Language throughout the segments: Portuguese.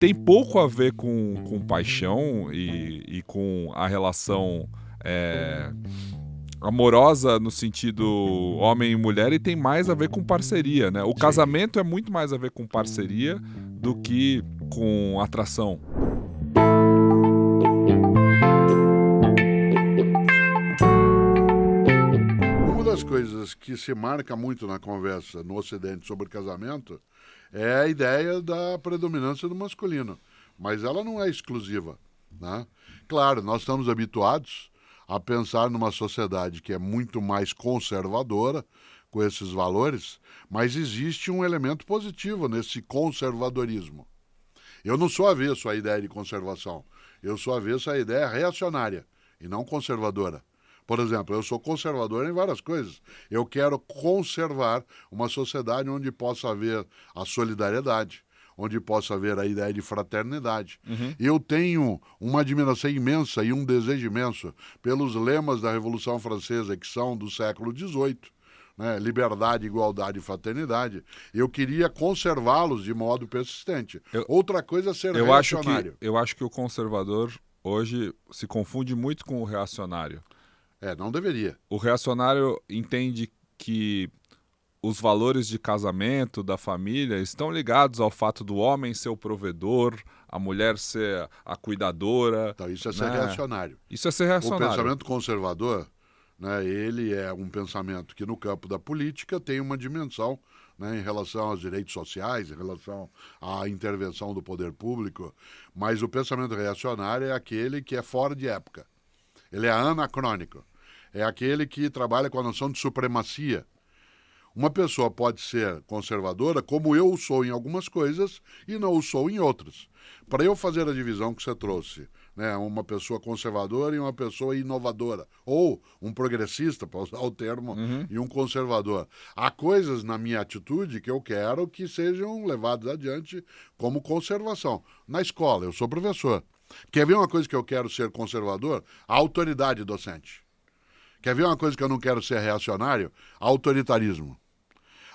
tem pouco a ver com paixão e com a relação eh, amorosa no sentido homem e mulher, e tem mais a ver com parceria, né? O Sim. casamento é muito mais a ver com parceria do que com atração. Uma das coisas que se marca muito na conversa no Ocidente sobre casamento é a ideia da predominância do masculino, mas ela não é exclusiva, né? Claro, nós estamos habituados a pensar numa sociedade que é muito mais conservadora com esses valores, mas existe um elemento positivo nesse conservadorismo. Eu não sou avesso à ideia de conservação, eu sou avesso à ideia reacionária e não conservadora. Por exemplo, eu sou conservador em várias coisas. Eu quero conservar uma sociedade onde possa haver a solidariedade, onde possa haver a ideia de fraternidade. Uhum. Eu tenho uma admiração imensa e um desejo imenso pelos lemas da Revolução Francesa, que são do século XVIII. Né? Liberdade, igualdade e fraternidade. Eu queria conservá-los de modo persistente. Eu, Outra coisa é ser eu acho que, reacionário. eu acho que o conservador hoje se confunde muito com o reacionário. Não deveria. O reacionário entende que os valores de casamento, da família, estão ligados ao fato do homem ser o provedor, a mulher ser a cuidadora. Então, isso é ser né? reacionário. Isso é ser O reacionário. pensamento conservador, né, ele é um pensamento que no campo da política tem uma dimensão, né, em relação aos direitos sociais, em relação à intervenção do poder público, mas o pensamento reacionário é aquele que é fora de época. Ele é anacrônico. É aquele que trabalha com a noção de supremacia. Uma pessoa pode ser conservadora, como eu sou em algumas coisas e não o sou em outras. Para eu fazer a divisão que você trouxe, né, uma pessoa conservadora e uma pessoa inovadora, ou um progressista, para usar o termo, e um conservador. Há coisas na minha atitude que eu quero que sejam levadas adiante como conservação. Na escola, eu sou professor. Quer ver uma coisa que eu quero ser conservador? A autoridade docente. Quer ver uma coisa que eu não quero ser reacionário? Autoritarismo.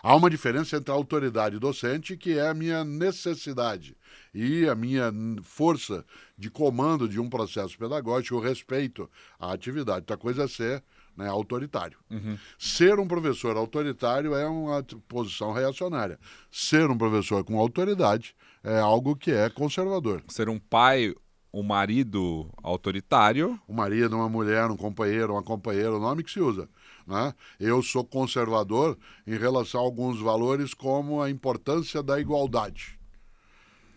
Há uma diferença entre a autoridade docente, que é a minha necessidade, e a minha força de comando de um processo pedagógico, o respeito à atividade. Outra coisa é ser, né, autoritário. Ser um professor autoritário é uma posição reacionária. Ser um professor com autoridade é algo que é conservador. Ser um pai, um marido autoritário. Um marido, uma mulher, um companheiro, uma companheira, o nome que se usa. Né? Eu sou conservador em relação a alguns valores como a importância da igualdade.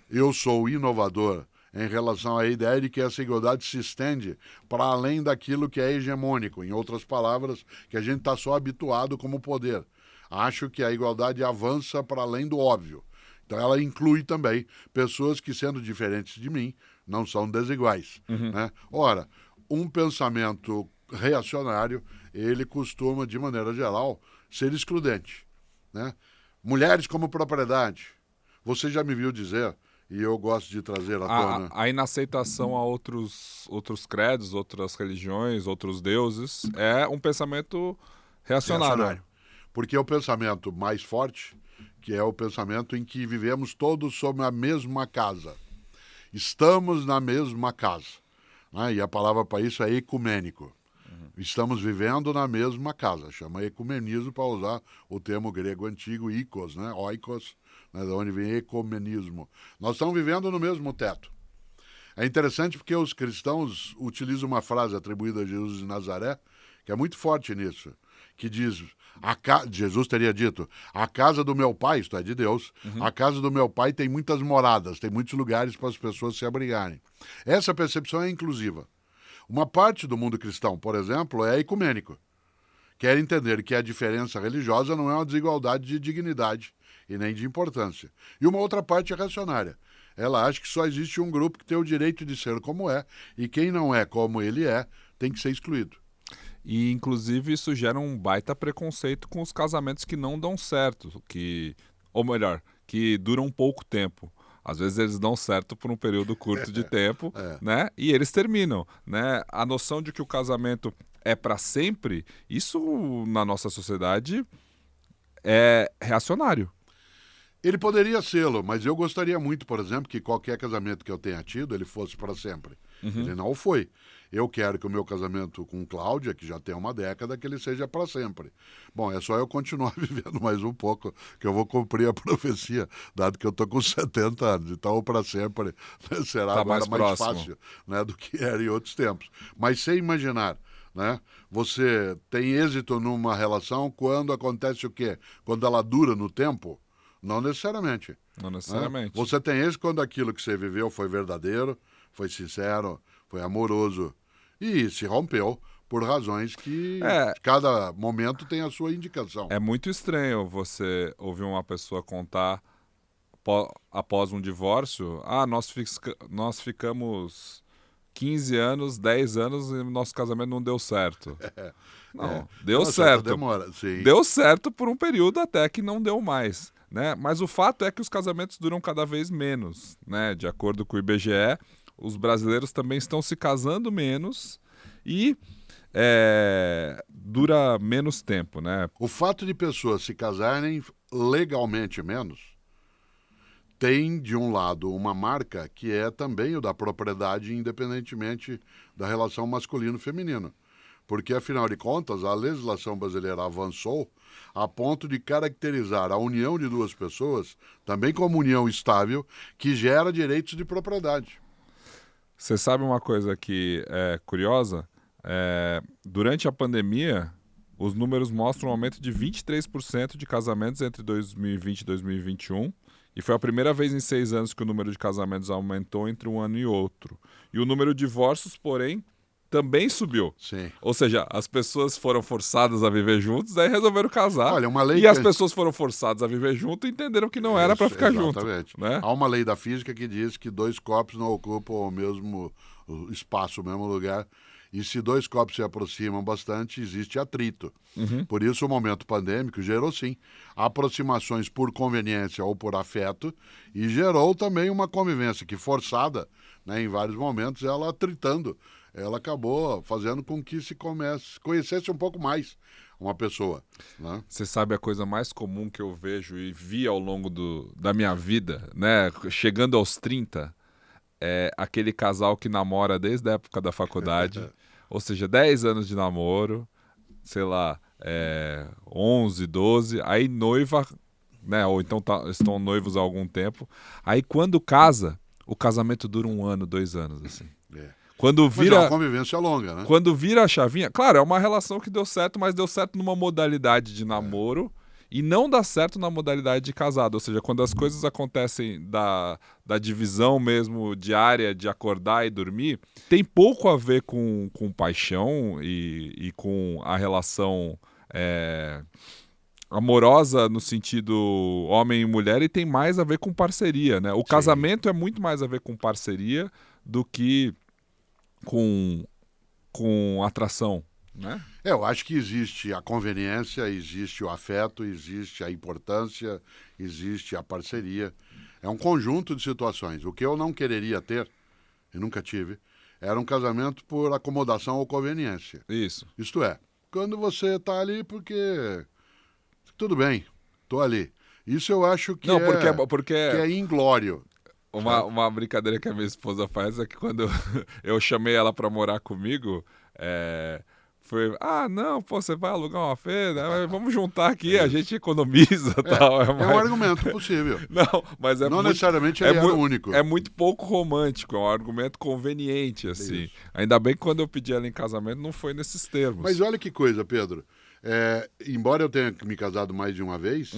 Eu sou inovador em relação à ideia de que essa igualdade se estende para além daquilo que é hegemônico. Em outras palavras, que a gente está só habituado como poder. Acho que a igualdade avança para além do óbvio. Então ela inclui também pessoas que, sendo diferentes de mim, não são desiguais. Né? Ora, um pensamento reacionário, ele costuma, de maneira geral, ser excludente. Né? Mulheres como propriedade. Você já me viu dizer, e eu gosto de trazer à tona... A inaceitação a outros credos, outras religiões, outros deuses, é um pensamento reacionário. Porque é o pensamento mais forte, que é o pensamento em que vivemos todos sob a mesma casa. Estamos na mesma casa. Né? E a palavra para isso é ecumênico. Estamos vivendo na mesma casa. Chama ecumenismo para usar o termo grego antigo, oikos, né? Oikos, né? De onde vem ecumenismo. Nós estamos vivendo no mesmo teto. É interessante porque os cristãos utilizam uma frase atribuída a Jesus de Nazaré, que é muito forte nisso, que diz... Jesus teria dito, a casa do meu pai, isto é, de Deus, a casa do meu pai tem muitas moradas, tem muitos lugares para as pessoas se abrigarem. Essa percepção é inclusiva. Uma parte do mundo cristão, por exemplo, é ecumênico. Quer entender que a diferença religiosa não é uma desigualdade de dignidade e nem de importância. E uma outra parte é reacionária. Ela acha que só existe um grupo que tem o direito de ser como é, e quem não é como ele é, tem que ser excluído. E, inclusive, isso gera um baita preconceito com os casamentos que não dão certo, ou melhor, que duram pouco tempo. Às vezes eles dão certo por um período curto de tempo, né? E eles terminam, né? A noção de que o casamento é para sempre, isso na nossa sociedade é reacionário. Ele poderia sê-lo, mas eu gostaria muito, por exemplo, que qualquer casamento que eu tenha tido, ele fosse para sempre. Ele não foi. Eu quero que o meu casamento com Cláudia, que já tem uma década, que ele seja para sempre. Bom, é só eu continuar vivendo mais um pouco, que eu vou cumprir a profecia, dado que eu estou com 70 anos. Então, o para sempre, né, será Tá agora mais mais próximo. fácil, né, do que era em outros tempos. Mas sem imaginar, né? Você tem êxito numa relação quando acontece o quê? Quando ela dura no tempo? Não necessariamente. Não Né? necessariamente. Você tem êxito quando aquilo que você viveu foi verdadeiro, foi sincero, foi amoroso e se rompeu por razões que É, cada momento tem a sua indicação. é muito estranho você ouvir uma pessoa contar após um divórcio, nós ficamos 15 anos, 10 anos e nosso casamento não deu certo. Não, deu Uma certa certo. demora, sim. Deu certo por um período até que não deu mais, né? Mas o fato é que os casamentos duram cada vez menos, né? De acordo com o IBGE, os brasileiros também estão se casando menos e dura menos tempo, né? O fato de pessoas se casarem legalmente menos tem, de um lado, uma marca que é também o da propriedade, independentemente da relação masculino-feminino. Porque, afinal de contas, a legislação brasileira avançou a ponto de caracterizar a união de duas pessoas também como união estável que gera direitos de propriedade. Você sabe uma coisa que é curiosa? Durante a pandemia, os números mostram um aumento de 23% de casamentos entre 2020 e 2021. E foi a primeira vez em 6 anos que o número de casamentos aumentou entre um ano e outro. E o número de divórcios, porém, também subiu. Sim. Ou seja, as pessoas foram forçadas a viver juntos, daí resolveram casar. Olha, uma lei e as que- pessoas foram forçadas a viver junto e entenderam que não era para ficar junto. Exatamente. Né? Há uma lei da física que diz que dois corpos não ocupam o mesmo espaço, o mesmo lugar. E se dois corpos se aproximam bastante, existe atrito. Por isso, o momento pandêmico gerou, sim, aproximações por conveniência ou por afeto e gerou também uma convivência que, forçada, né, em vários momentos, ela atritando. Ela acabou fazendo com que se conhecesse um pouco mais uma pessoa. Né? Você sabe a coisa mais comum que eu vejo e vi ao longo da minha vida, né? Chegando aos 30, é aquele casal que namora desde a época da faculdade, ou seja, 10 anos de namoro, sei lá, 11, 12, aí noiva, né? Ou então estão noivos há algum tempo. Aí quando casa, o casamento dura 1 ano, 2 anos, assim. Quando Mas é vira, uma convivência longa, né? quando vira a chavinha, claro, é uma relação que deu certo, mas deu certo numa modalidade de namoro e não dá certo na modalidade de casado. Ou seja, quando as coisas acontecem da divisão mesmo diária de acordar e dormir, tem pouco a ver com paixão e com a relação amorosa no sentido homem e mulher e tem mais a ver com parceria, né? O casamento é muito mais a ver com parceria do que com atração, né? Eu acho que existe a conveniência, existe o afeto, existe a importância, existe a parceria. É um conjunto de situações. O que eu não quereria ter, e nunca tive, era um casamento por acomodação ou conveniência. Isso. Isto é, quando você está ali porque... Tudo bem, estou ali. Isso eu acho que, Não, porque que é inglório. uma brincadeira que a minha esposa faz é que quando eu chamei ela para morar comigo, foi, não, pô, você vai alugar uma feira, vamos juntar aqui, a gente economiza e tal. É um argumento possível. Não, mas Não necessariamente ele era o único. É muito pouco romântico, é um argumento conveniente, assim. Isso. Ainda bem que quando eu pedi ela em casamento não foi nesses termos. Mas olha que coisa, Pedro. Embora eu tenha me casado mais de uma vez,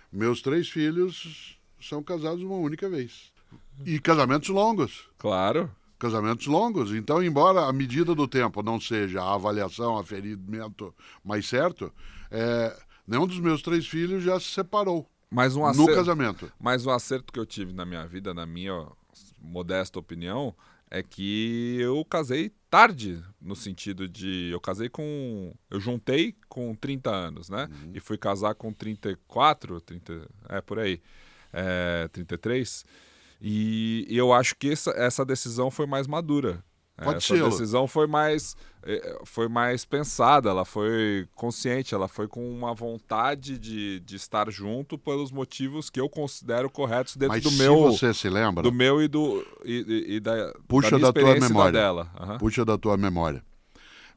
meus 3 filhos são casados uma única vez. E casamentos longos. Claro. Casamentos longos. Então, embora a medida do tempo não seja a avaliação, aferimento mais certo, nenhum dos meus 3 filhos já se separou no casamento. Mas um acerto que eu tive na minha vida, na minha modesta opinião, é que eu casei tarde, no sentido de... Eu juntei com 30 anos, né? E fui casar com 34, por aí, 33. E eu acho que essa decisão foi mais madura. Pode Essa ser. decisão foi mais pensada, ela foi consciente, ela foi com uma vontade de estar junto pelos motivos que eu considero corretos dentro Mas do se meu, você se lembra, do meu e da puxa minha da tua experiência e da memória. dela. Aham. Puxa da tua memória.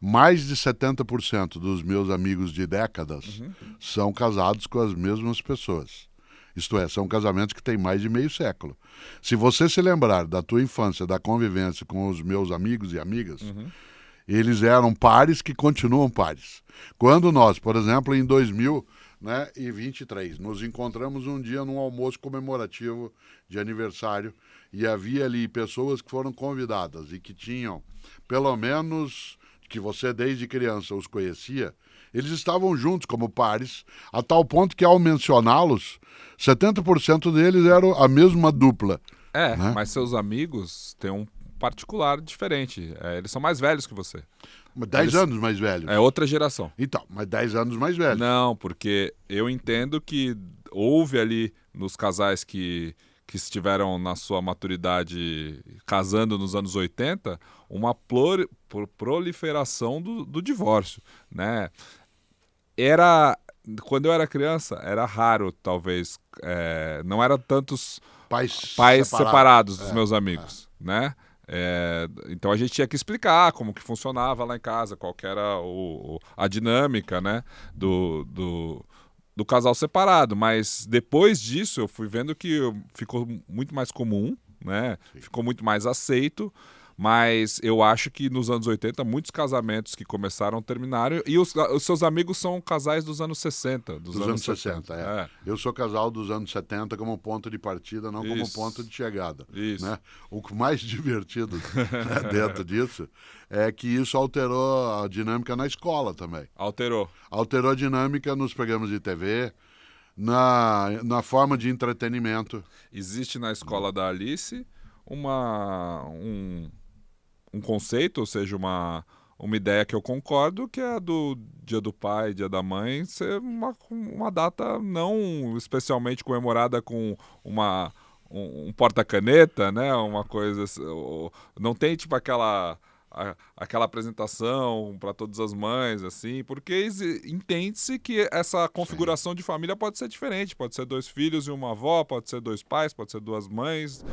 Mais de 70% dos meus amigos de décadas são casados com as mesmas pessoas. Isto é, são casamentos que têm mais de meio século. Se você se lembrar da tua infância, da convivência com os meus amigos e amigas, eles eram pares que continuam pares. Quando nós, por exemplo, em 2023, nos encontramos um dia num almoço comemorativo de aniversário e havia ali pessoas que foram convidadas e que tinham, pelo menos, que você desde criança os conhecia, eles estavam juntos como pares, a tal ponto que ao mencioná-los, 70% deles eram a mesma dupla. Né? Mas seus amigos têm um particular diferente. Eles são mais velhos que você. 10 anos mais velhos. É outra geração. Então, mas 10 anos mais velhos. Não, porque eu entendo que houve ali nos casais que estiveram na sua maturidade casando nos anos 80, uma proliferação do divórcio, né? Quando eu era criança, era raro, talvez, não era tantos pais separados dos meus amigos, né? Então a gente tinha que explicar como que funcionava lá em casa, qual que era a dinâmica, né, do casal separado. Mas depois disso eu fui vendo que ficou muito mais comum, né? Ficou muito mais aceito. Mas eu acho que nos anos 80, muitos casamentos que começaram terminaram. E os seus amigos são casais dos anos 60. Dos anos 60. Eu sou casal dos anos 70 como ponto de partida, não como ponto de chegada. Isso. Né? O mais divertido dentro disso é que isso alterou a dinâmica na escola também. Alterou a dinâmica nos programas de TV, na forma de entretenimento. Existe na escola da Alice um conceito, ou seja, uma ideia que eu concordo, que é a do Dia do Pai, Dia da Mãe, ser uma data não especialmente comemorada com um porta-caneta, né? Uma coisa... Não tem, tipo, aquela apresentação para todas as mães, assim, porque entende-se que essa configuração de família pode ser diferente. Pode ser 2 filhos e uma avó, pode ser 2 pais, pode ser 2 mães.